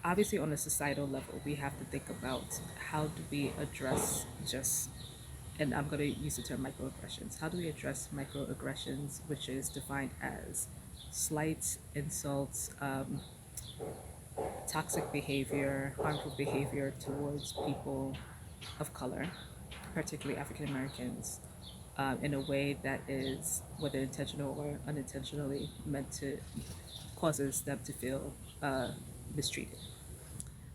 Obviously, on a societal level, we have to think about how do we address just, and I'm going to use the term microaggressions. How do we address microaggressions, which is defined as slights, insults, toxic behavior, harmful behavior towards people of color, particularly African Americans, in a way that is, whether intentional or unintentionally, meant to causes them to feel mistreated.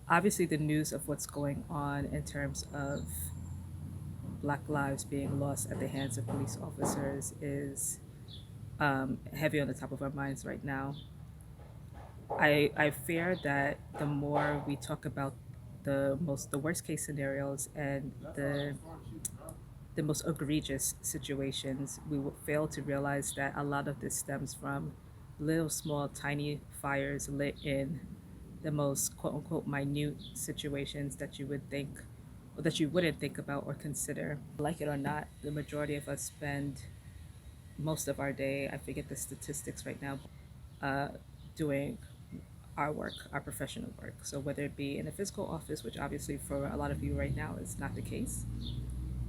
Obviously, the news of what's going on in terms of Black lives being lost at the hands of police officers is heavy on the top of our minds right now. I fear that the more we talk about the worst case scenarios and the most egregious situations, we will fail to realize that a lot of this stems from little small tiny fires lit in the most quote unquote minute situations that you would think or that you wouldn't think about or consider. Like it or not, the majority of us spend most of our day, I forget the statistics right now, doing our work, our professional work. So whether it be in a physical office, which obviously for a lot of you right now is not the case,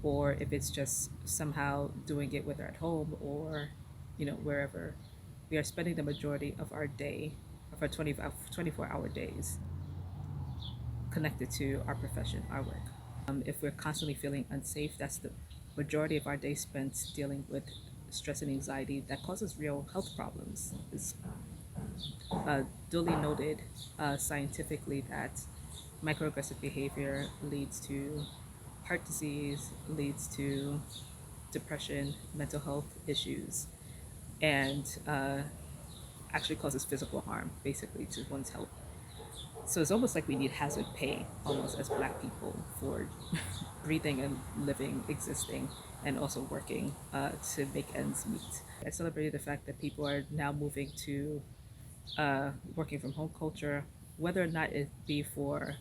or if it's just somehow doing it whether at home or wherever, we are spending the majority of our day, of our 24-hour days, connected to our profession, our work. If we're constantly feeling unsafe, that's the majority of our day spent dealing with stress and anxiety that causes real health problems. It's duly noted scientifically that microaggressive behavior leads to heart disease, leads to depression, mental health issues, and actually causes physical harm, basically, to one's health. So it's almost like we need hazard pay, almost as Black people, for breathing and living, existing, and also working to make ends meet. I celebrated the fact that people are now moving to working from home culture, whether or not it be for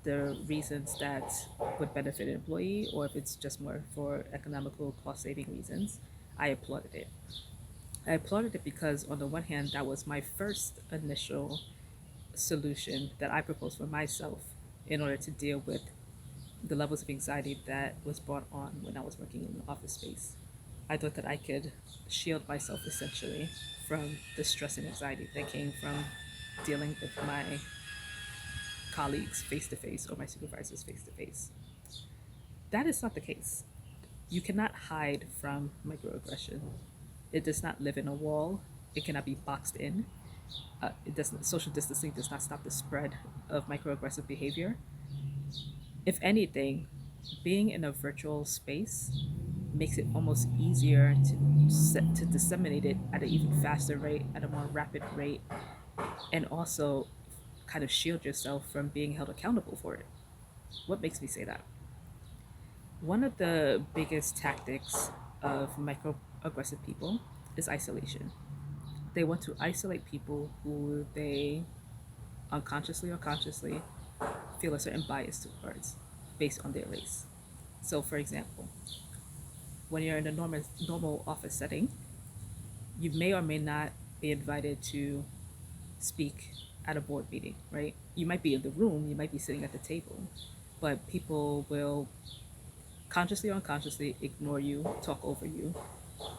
the reasons that would benefit an employee or if it's just more for economical cost saving reasons. I applauded it. I applauded it because, on the one hand, that was my first initial solution that I proposed for myself in order to deal with the levels of anxiety that was brought on when I was working in the office space. I thought that I could shield myself essentially from the stress and anxiety that came from dealing with my colleagues face to face or my supervisors face to face. That is not the case. You cannot hide from microaggression. It does not live in a wall. It cannot be boxed in. It doesn't. Social distancing does not stop the spread of microaggressive behavior. If anything, being in a virtual space makes it almost easier to disseminate it at an even faster rate, at a more rapid rate, and also kind of shield yourself from being held accountable for it. What makes me say that? One of the biggest tactics of microaggressive people is isolation. They want to isolate people who they unconsciously or consciously feel a certain bias towards based on their race. So, for example, when you're in a normal office setting, you may or may not be invited to speak at a board meeting, right? You might be in the room, you might be sitting at the table, but people will consciously or unconsciously ignore you, talk over you,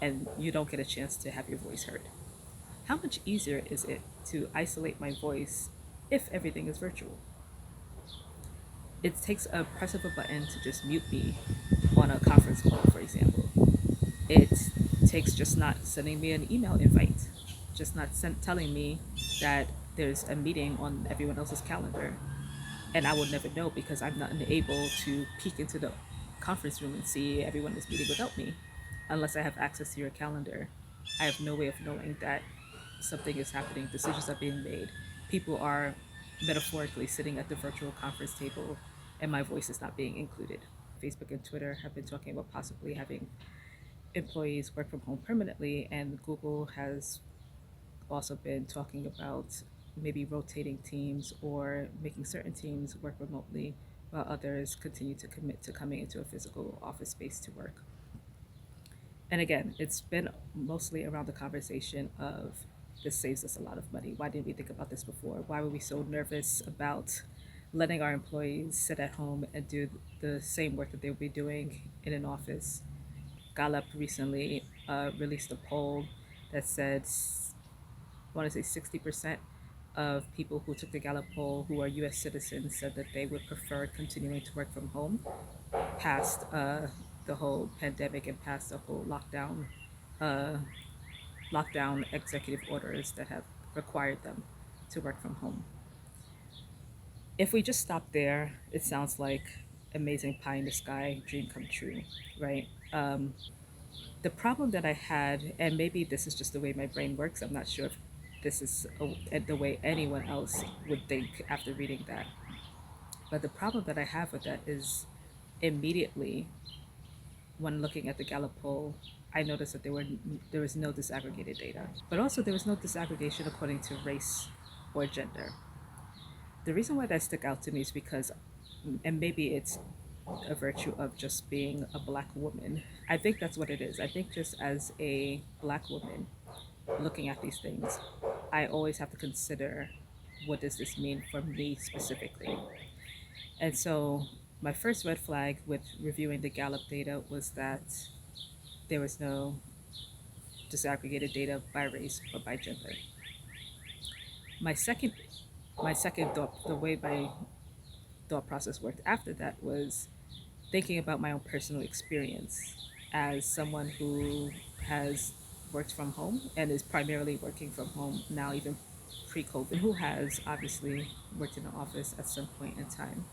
and you don't get a chance to have your voice heard. How much easier is it to isolate my voice if everything is virtual? It takes a press of a button to just mute me on a conference call, for example. It takes just not sending me an email invite, just not telling me that there's a meeting on everyone else's calendar. And I will never know because I'm not able to peek into the conference room and see everyone is meeting without me unless I have access to your calendar. I have no way of knowing that something is happening, decisions are being made. People are metaphorically sitting at the virtual conference table and my voice is not being included. Facebook and Twitter have been talking about possibly having employees work from home permanently, and Google has also been talking about maybe rotating teams or making certain teams work remotely while others continue to commit to coming into a physical office space to work. And again, it's been mostly around the conversation of this saves us a lot of money. Why didn't we think about this before? Why were we so nervous about letting our employees sit at home and do the same work that they would be doing in an office? Gallup recently released a poll that said, I want to say 60% of people who took the Gallup poll who are US citizens said that they would prefer continuing to work from home past the whole pandemic and past the whole uh, lockdown executive orders that have required them to work from home. If we just stop there, it sounds like amazing pie in the sky, dream come true, right? The problem that I had, and maybe this is just the way my brain works, I'm not sure if this is the way anyone else would think after reading that. But the problem that I have with that is immediately when looking at the Gallup poll, I noticed that there was no disaggregated data, but also there was no disaggregation according to race or gender. The reason why that stuck out to me is because, and maybe it's a virtue of just being a black woman. I think that's what it is. I think just as a black woman looking at these things, I always have to consider what does this mean for me specifically. And so my first red flag with reviewing the Gallup data was that there was no disaggregated data by race or by gender. My second my second thought, the way my thought process worked after that was thinking about my own personal experience as someone who has worked from home and is primarily working from home now, even pre-COVID, who has obviously worked in an office at some point in time,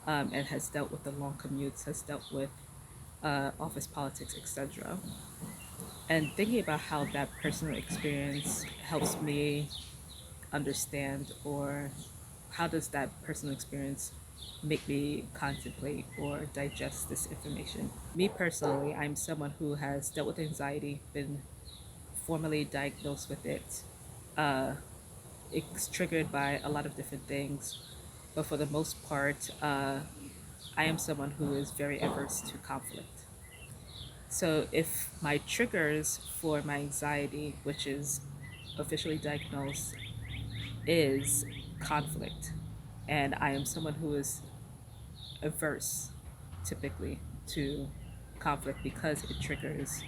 and has dealt with the long commutes, has dealt with office politics, etc. And thinking about how that personal experience helps me understand, or how does that personal experience make me contemplate or digest this information. Me personally, I'm someone who has dealt with anxiety, been formally diagnosed with it. Uh, it's triggered by a lot of different things, but for the most part, I am someone who is very averse to conflict. So if my triggers for my anxiety, which is officially diagnosed, is conflict, and I am someone who is averse typically to conflict because it triggers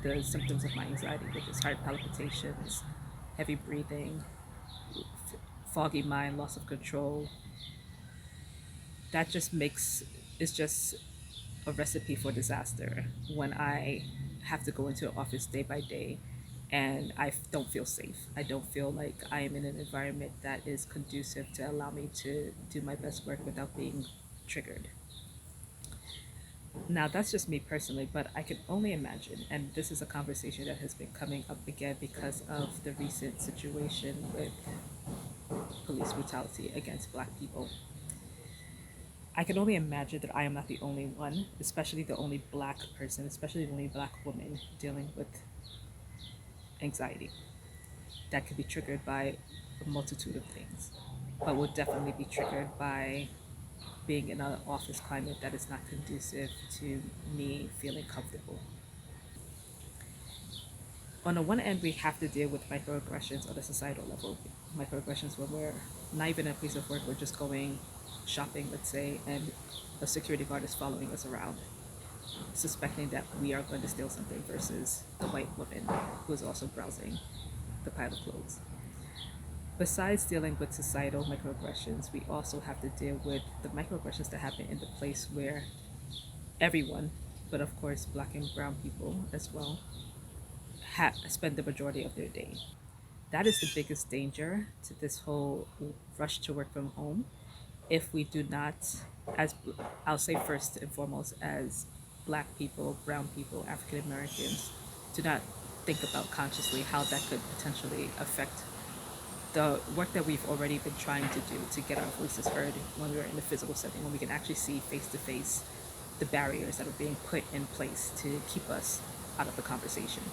the symptoms of my anxiety, which is heart palpitations, heavy breathing, foggy mind, loss of control. That just makes it's just a recipe for disaster when I have to go into an office day by day and I don't feel safe. I don't feel like I am in an environment that is conducive to allow me to do my best work without being triggered. Now, that's just me personally, but I can only imagine, and this is a conversation that has been coming up again because of the recent situation with police brutality against Black people. I can only imagine that I am not the only one, especially the only Black person, especially the only Black woman dealing with anxiety. That could be triggered by a multitude of things, but will definitely be triggered by being in an office climate that is not conducive to me feeling comfortable. On the one end, we have to deal with microaggressions on a societal level. Microaggressions when we're not even in a place of work, we're just going shopping, let's say, and a security guard is following us around, suspecting that we are going to steal something versus the white woman who is also browsing the pile of clothes. Besides dealing with societal microaggressions, we also have to deal with the microaggressions that happen in the place where everyone, but of course Black and brown people as well, spend the majority of their day. That is the biggest danger to this whole rush to work from home. If we do not, as I'll say first and foremost, as Black people, brown people, African Americans, do not think about consciously how that could potentially affect the work that we've already been trying to do to get our voices heard when we're in the physical setting, when we can actually see face to face the barriers that are being put in place to keep us out of the conversation.